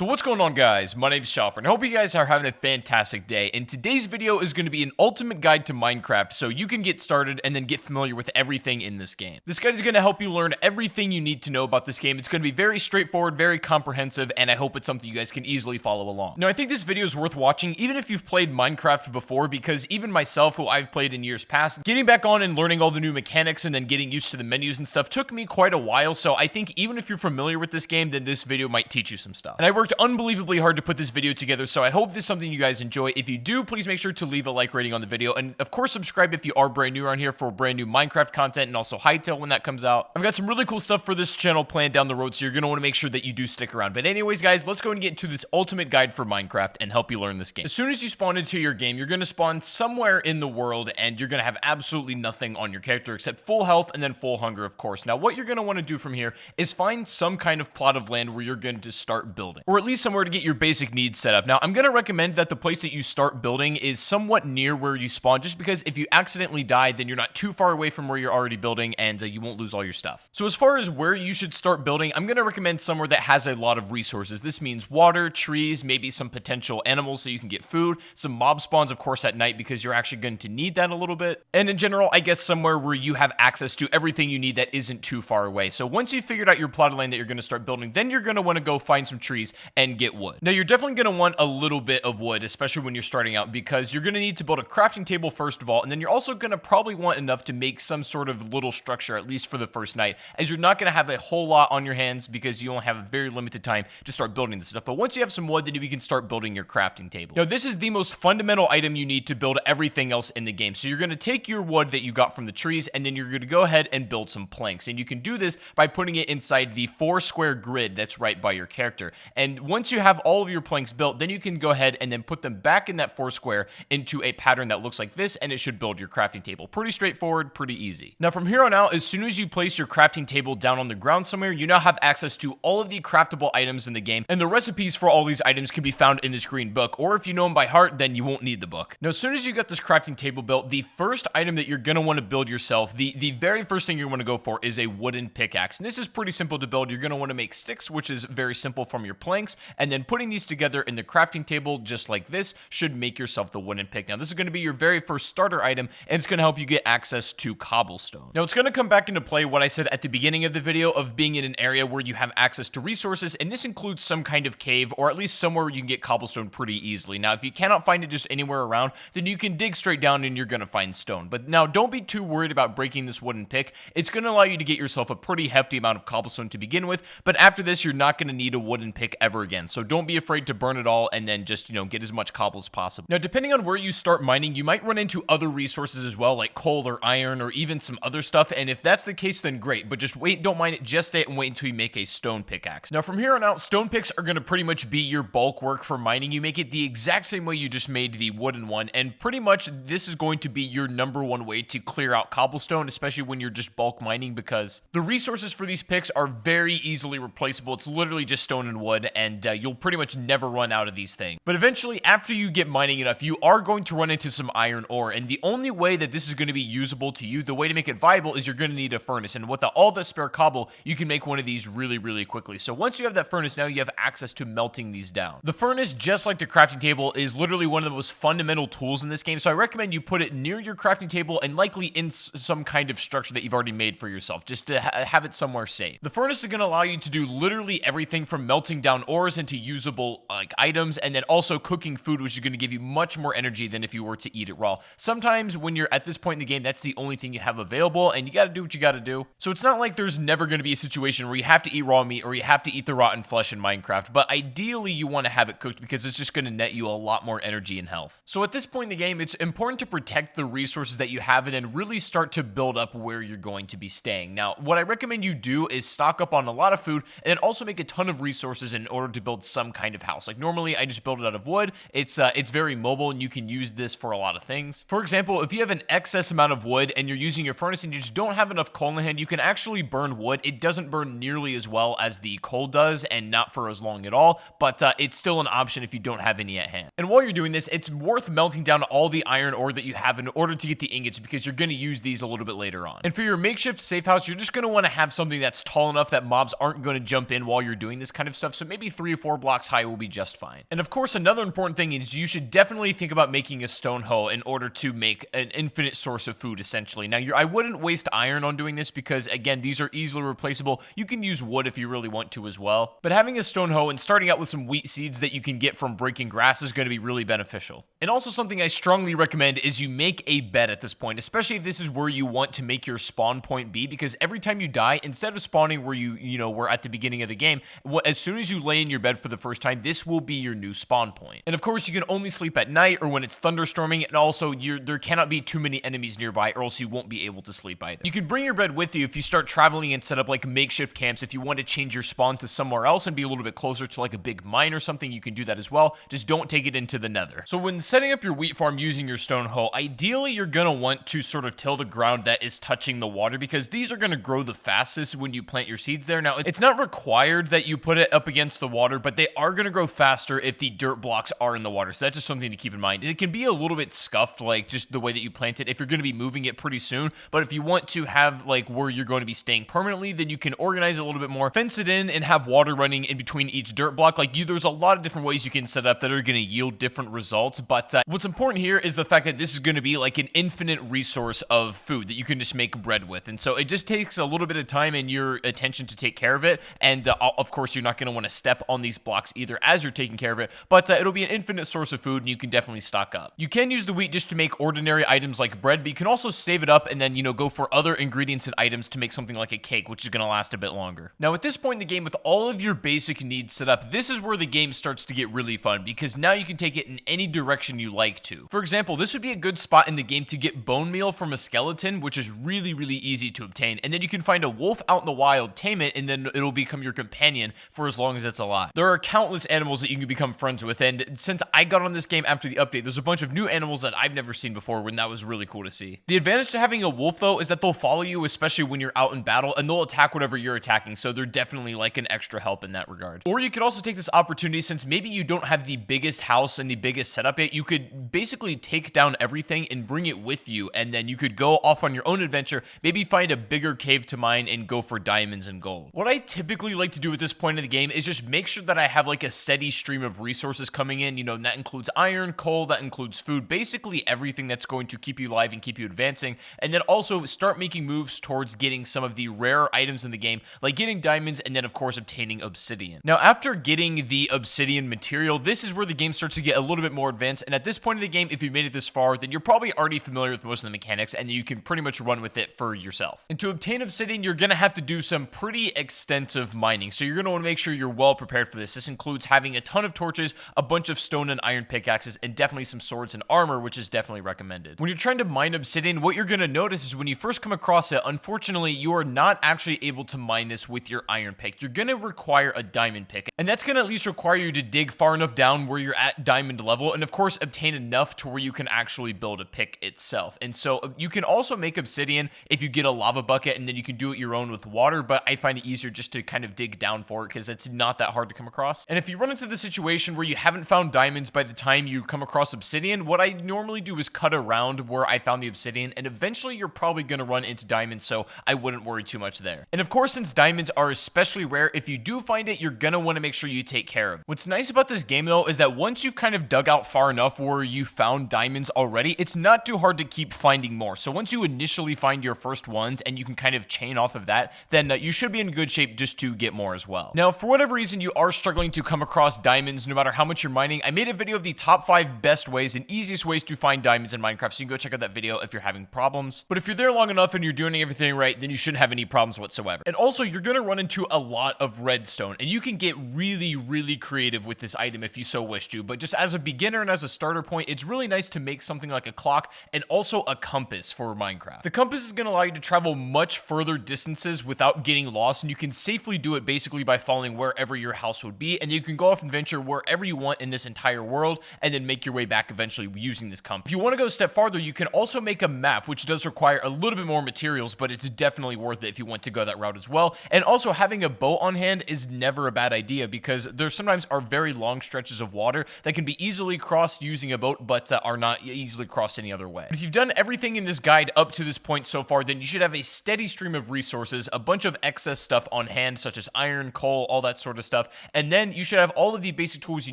So what's going on, guys? My name's Chopper, and I hope you guys are having a fantastic day. And today's video is going to be an ultimate guide to Minecraft so you can get started and then get familiar with everything in this game. This guide is going to help you learn everything you need to know about this game. It's going to be very straightforward, very comprehensive, and I hope it's something you guys can easily follow along. Now, I think this video is worth watching even if you've played Minecraft before, because even myself, who I've played in years past, getting back on and learning all the new mechanics and then getting used to the menus and stuff took me quite a while. So I think even if you're familiar with this game, then this video might teach you some stuff. And I worked unbelievably hard to put this video together, so I hope this is something you guys enjoy. If you do, please make sure to leave a like rating on the video, and of course subscribe if you are brand new around here for brand new Minecraft content, and also Hightail when that comes out. I've got some really cool stuff for this channel planned down the road, so you're going to want to make sure that you do stick around. But anyways, guys, let's go and get into this ultimate guide for Minecraft and help you learn this game. As soon as you spawn into your game, you're going to spawn somewhere in the world, and you're going to have absolutely nothing on your character except full health and then full hunger, of course. Now, what you're going to want to do from here is find some kind of plot of land where you're going to start building, or at least somewhere to get your basic needs set up. Now, I'm going to recommend that the place that you start building is somewhat near where you spawn, just because if you accidentally die, then you're not too far away from where you're already building, and you won't lose all your stuff. So as far as where you should start building, I'm going to recommend somewhere that has a lot of resources. This means water, trees, maybe some potential animals so you can get food, some mob spawns, of course, at night, because you're actually going to need that a little bit. And in general, I guess somewhere where you have access to everything you need that isn't too far away. So once you've figured out your plot of land that you're going to start building, then you're going to want to go find some trees and get wood. Now, you're definitely going to want a little bit of wood, especially when you're starting out, because you're going to need to build a crafting table first of all, and then you're also going to probably want enough to make some sort of little structure, at least for the first night, as you're not going to have a whole lot on your hands because you only have a very limited time to start building this stuff. But once you have some wood, then you can start building your crafting table. Now, this is the most fundamental item you need to build everything else in the game. So you're going to take your wood that you got from the trees, and then you're going to go ahead and build some planks. And you can do this by putting it inside the 4-square grid that's right by your character. And once you have all of your planks built, then you can go ahead and then put them back in that 4-square into a pattern that looks like this, and it should build your crafting table. Pretty straightforward, pretty easy. Now, from here on out, as soon as you place your crafting table down on the ground somewhere, you now have access to all of the craftable items in the game, and the recipes for all these items can be found in this green book, or if you know them by heart, then you won't need the book. Now, as soon as you got this crafting table built, the first item that you're going to want to build yourself, the very first thing you want to go for is a wooden pickaxe. And this is pretty simple to build. You're going to want to make sticks, which is very simple, from your planks, and then putting these together in the crafting table just like this should make yourself the wooden pick. Now, this is going to be your very first starter item, and it's going to help you get access to cobblestone. Now, it's going to come back into play what I said at the beginning of the video of being in an area where you have access to resources, and this includes some kind of cave, or at least somewhere where you can get cobblestone pretty easily. Now, if you cannot find it just anywhere around, then you can dig straight down and you're going to find stone. But now, don't be too worried about breaking this wooden pick. It's going to allow you to get yourself a pretty hefty amount of cobblestone to begin with, but after this, you're not going to need a wooden pick ever again. So don't be afraid to burn it all and then just, get as much cobble as possible. Now, depending on where you start mining, you might run into other resources as well, like coal or iron or even some other stuff, and if that's the case, then great, but just wait, don't mine it just yet, and wait until you make a stone pickaxe. Now, from here on out, stone picks are going to pretty much be your bulk work for mining. You make it the exact same way you just made the wooden one, and pretty much this is going to be your #1 way to clear out cobblestone, especially when you're just bulk mining, because the resources for these picks are very easily replaceable. It's literally just stone and wood, and you'll pretty much never run out of these things. But eventually, after you get mining enough, you are going to run into some iron ore, and the only way that this is going to be usable to you, the way to make it viable, is you're going to need a furnace. And with all the spare cobble, you can make one of these really, really quickly. So once you have that furnace, now you have access to melting these down. The furnace, just like the crafting table, is literally one of the most fundamental tools in this game, so I recommend you put it near your crafting table and likely in some kind of structure that you've already made for yourself, just to have it somewhere safe. The furnace is going to allow you to do literally everything from melting down ores into usable items, and then also cooking food, which is going to give you much more energy than if you were to eat it raw. Sometimes when you're at this point in the game, that's the only thing you have available, and you got to do what you got to do. So it's not like there's never going to be a situation where you have to eat raw meat or you have to eat the rotten flesh in Minecraft, but ideally you want to have it cooked because it's just going to net you a lot more energy and health. So at this point in the game, it's important to protect the resources that you have and then really start to build up where you're going to be staying. Now, what I recommend you do is stock up on a lot of food and then also make a ton of resources in order to build some kind of house. Like normally I just build it out of wood. It's very mobile and you can use this for a lot of things. For example, if you have an excess amount of wood and you're using your furnace and you just don't have enough coal in hand, you can actually burn wood. It doesn't burn nearly as well as the coal does and not for as long at all, but it's still an option if you don't have any at hand. And while you're doing this, it's worth melting down all the iron ore that you have in order to get the ingots because you're going to use these a little bit later on. And for your makeshift safe house, you're just going to want to have something that's tall enough that mobs aren't going to jump in while you're doing this kind of stuff. So maybe maybe 3 or 4 blocks high will be just fine. And of course, another important thing is you should definitely think about making a stone hoe in order to make an infinite source of food, essentially. Now, I wouldn't waste iron on doing this because, again, these are easily replaceable. You can use wood if you really want to as well. But having a stone hoe and starting out with some wheat seeds that you can get from breaking grass is going to be really beneficial. And also something I strongly recommend is you make a bed at this point, especially if this is where you want to make your spawn point be, because every time you die, instead of spawning where you were at the beginning of the game, as soon as you lay in your bed for the first time, this will be your new spawn point. And of course, you can only sleep at night or when it's thunderstorming, and also there cannot be too many enemies nearby or else you won't be able to sleep either. You can bring your bed with you if you start traveling and set up like makeshift camps. If you want to change your spawn to somewhere else and be a little bit closer to like a big mine or something, you can do that as well. Just don't take it into the nether. So when setting up your wheat farm using your stone hoe, ideally you're going to want to sort of till the ground that is touching the water, because these are going to grow the fastest when you plant your seeds there. Now, it's not required that you put it up against the water, but they are going to grow faster if the dirt blocks are in the water. So that's just something to keep in mind. It can be a little bit scuffed, like just the way that you plant it, if you're going to be moving it pretty soon. But if you want to have like where you're going to be staying permanently, then you can organize it a little bit more, fence it in, and have water running in between each dirt block. There's a lot of different ways you can set up that are going to yield different results. But what's important here is the fact that this is going to be like an infinite resource of food that you can just make bread with. And so it just takes a little bit of time and your attention to take care of it. And of course, you're not going to want to step on these blocks either as you're taking care of it, but it'll be an infinite source of food and you can definitely stock up. You can use the wheat just to make ordinary items like bread, but you can also save it up and then, go for other ingredients and items to make something like a cake, which is going to last a bit longer. Now, at this point in the game, with all of your basic needs set up, this is where the game starts to get really fun, because now you can take it in any direction you like to. For example, this would be a good spot in the game to get bone meal from a skeleton, which is really, really easy to obtain. And then you can find a wolf out in the wild, tame it, and then it'll become your companion for as long as it's alive. There are countless animals that you can become friends with, and since I got on this game after the update, there's a bunch of new animals that I've never seen before, and that was really cool to see. The advantage to having a wolf, though, is that they'll follow you, especially when you're out in battle, and they'll attack whatever you're attacking, so they're definitely like an extra help in that regard. Or you could also take this opportunity, since maybe you don't have the biggest house and the biggest setup yet, you could basically take down everything and bring it with you, and then you could go off on your own adventure, maybe find a bigger cave to mine and go for diamonds and gold. What I typically like to do at this point in the game is just make sure that I have like a steady stream of resources coming in, and that includes iron, coal, that includes food, basically everything that's going to keep you alive and keep you advancing, and then also start making moves towards getting some of the rarer items in the game, like getting diamonds, and then of course obtaining obsidian. Now, after getting the obsidian material, this is where the game starts to get a little bit more advanced, and at this point in the game, if you've made it this far, then you're probably already familiar with most of the mechanics, and you can pretty much run with it for yourself. And to obtain obsidian, you're going to have to do some pretty extensive mining, so you're going to want to make sure you're well prepared for this. This includes having a ton of torches, a bunch of stone and iron pickaxes, and definitely some swords and armor, which is definitely recommended. When you're trying to mine obsidian, what you're going to notice is when you first come across it, unfortunately, you are not actually able to mine this with your iron pick. You're going to require a diamond pick, and that's going to at least require you to dig far enough down where you're at diamond level, and of course, obtain enough to where you can actually build a pick itself. And so you can also make obsidian if you get a lava bucket, and then you can do it your own with water, but I find it easier just to kind of dig down for it because it's not that hard to come across. And if you run into the situation where you haven't found diamonds by the time you come across obsidian, what I normally do is cut around where I found the obsidian, and eventually you're probably going to run into diamonds, so I wouldn't worry too much there. And of course, since diamonds are especially rare, if you do find it, you're going to want to make sure you take care of it. What's nice about this game, though, is that once you've kind of dug out far enough where you found diamonds already, it's not too hard to keep finding more. So once you initially find your first ones and you can kind of chain off of that, then you should be in good shape just to get more as well. Now, for whatever reason you are struggling to come across diamonds, no matter how much you're mining, I made a video of the top 5 best ways and easiest ways to find diamonds in Minecraft, so you can go check out that video if you're having problems. But if you're there long enough and you're doing everything right, then you shouldn't have any problems whatsoever. And also, you're going to run into a lot of redstone, and you can get really, really creative with this item if you so wish to. But just as a beginner and as a starter point, it's really nice to make something like a clock and also a compass for Minecraft. The compass is going to allow you to travel much further distances without getting lost, and you can safely do it basically by following wherever your house would be, and you can go off and venture wherever you want in this entire world and then make your way back eventually using this compass. If you want to go a step farther, you can also make a map, which does require a little bit more materials, but it's definitely worth it if you want to go that route as well. And also, having a boat on hand is never a bad idea, because there sometimes are very long stretches of water that can be easily crossed using a boat, but are not easily crossed any other way. If you've done everything in this guide up to this point so far, then you should have a steady stream of resources, a bunch of excess stuff on hand, such as iron, coal, all that sort of stuff. stuff. And then you should have all of the basic tools you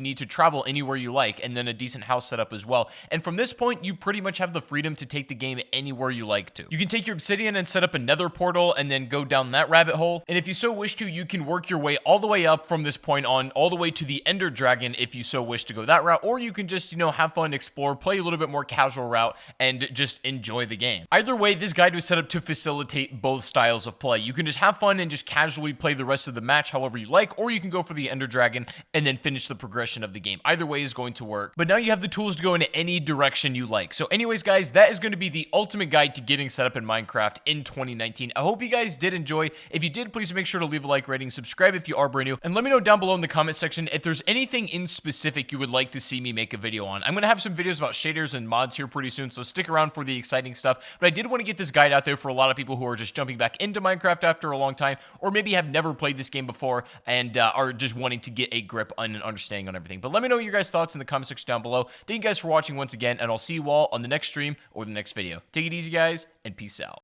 need to travel anywhere you like, and then a decent house setup as well. And from this point, you pretty much have the freedom to take the game anywhere you like to. You can take your obsidian and set up a nether portal and then go down that rabbit hole. And if you so wish to, you can work your way all the way up from this point on, all the way to the ender dragon if you so wish to go that route, or you can just, have fun, explore, play a little bit more casual route, and just enjoy the game. Either way, this guide was set up to facilitate both styles of play. You can just have fun and just casually play the rest of the match however you like, or you can go for the ender dragon and then finish the progression of the game. Either way is going to work, but now you have the tools to go in any direction you like. So anyways, guys, that is going to be the ultimate guide to getting set up in Minecraft in 2019. I hope you guys did enjoy. If you did, please make sure to leave a like, rating, subscribe if you are brand new, and let me know down below in the comment section if there's anything in specific you would like to see me make a video on. I'm going to have some videos about shaders and mods here pretty soon, so stick around for the exciting stuff. But I did want to get this guide out there for a lot of people who are just jumping back into Minecraft after a long time, or maybe have never played this game before and are just wanting to get a grip on and understanding on everything. But let me know your guys' thoughts in the comment section down below. Thank you guys for watching once again, and I'll see you all on the next stream or the next video. Take it easy, guys, and peace out.